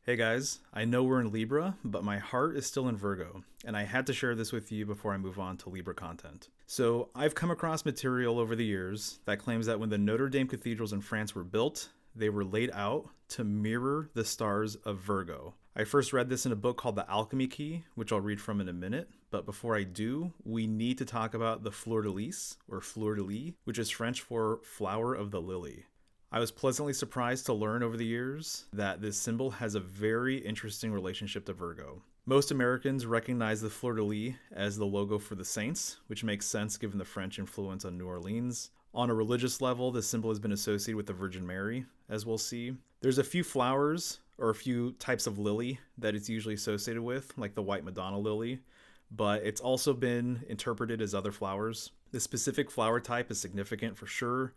Hey guys, I know we're in Libra, but my heart is still in Virgo, and I had to share this with you before I move on to Libra content. So, I've come across material over the years that claims that when the Notre Dame cathedrals in France were built, they were laid out to mirror the stars of Virgo. I first read this in a book called The Alchemy Key, which I'll read from in a minute, but before I do, we need to talk about the fleur de lis, or fleur de lis, which is French for flower of the lily. I was pleasantly surprised to learn over the years that this symbol has a very interesting relationship to Virgo. Most Americans recognize the fleur de lis as the logo for the saints, which makes sense given the French influence on New Orleans. On a religious level, this symbol has been associated with the Virgin Mary, as we'll see. There's a few flowers or a few types of lily that it's usually associated with, like the white Madonna lily, but it's also been interpreted as other flowers. This specific flower type is significant for sure,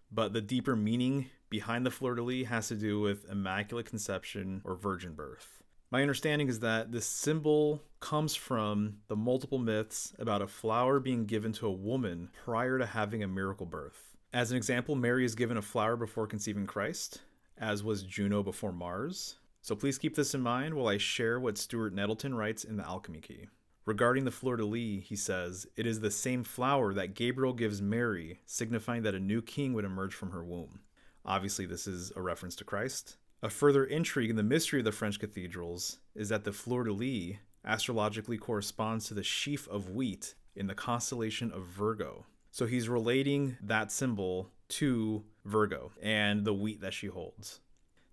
but the deeper meaning behind the fleur de lis has to do with immaculate conception or virgin birth. My understanding is that this symbol comes from the multiple myths about a flower being given to a woman prior to having a miracle birth. As an example, Mary is given a flower before conceiving Christ, as was Juno before Mars. So please keep this in mind while I share what Stuart Nettleton writes in The Alchemy Key. Regarding the fleur de lis, he says, it is the same flower that Gabriel gives Mary, signifying that a new king would emerge from her womb. Obviously, this is a reference to Christ. A further intrigue in the mystery of the French cathedrals is that the fleur de lis astrologically corresponds to the sheaf of wheat in the constellation of Virgo. So he's relating that symbol to Virgo and the wheat that she holds.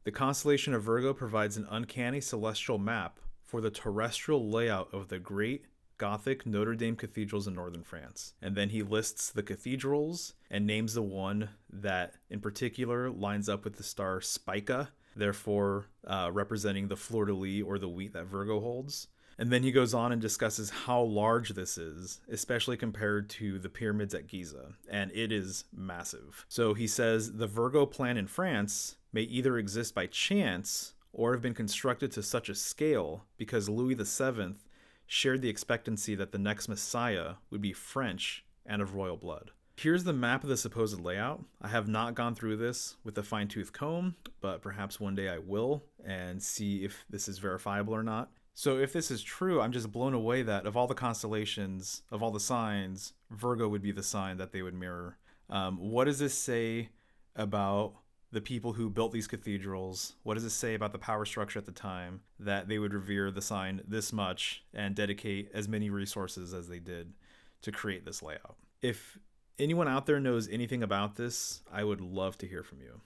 The constellation of Virgo provides an uncanny celestial map for the terrestrial layout of the great Gothic Notre Dame cathedrals in northern France. And then he lists the cathedrals and names the one that in particular lines up with the star Spica, therefore representing the fleur de lis or the wheat that Virgo holds. And then he goes on and discusses how large this is, especially compared to the pyramids at Giza, and it is massive. So he says the Virgo plan in France may either exist by chance or have been constructed to such a scale because Louis VII shared the expectancy that the next Messiah would be French and of royal blood. Here's the map of the supposed layout. I have not gone through this with a fine-tooth comb, but perhaps one day I will and see if this is verifiable or not. So if this is true, I'm just blown away that of all the constellations, of all the signs, Virgo would be the sign that they would mirror. What does this say about the people who built these cathedrals? What does it say about the power structure at the time that they would revere the sign this much and dedicate as many resources as they did to create this layout? If anyone out there knows anything about this, I would love to hear from you.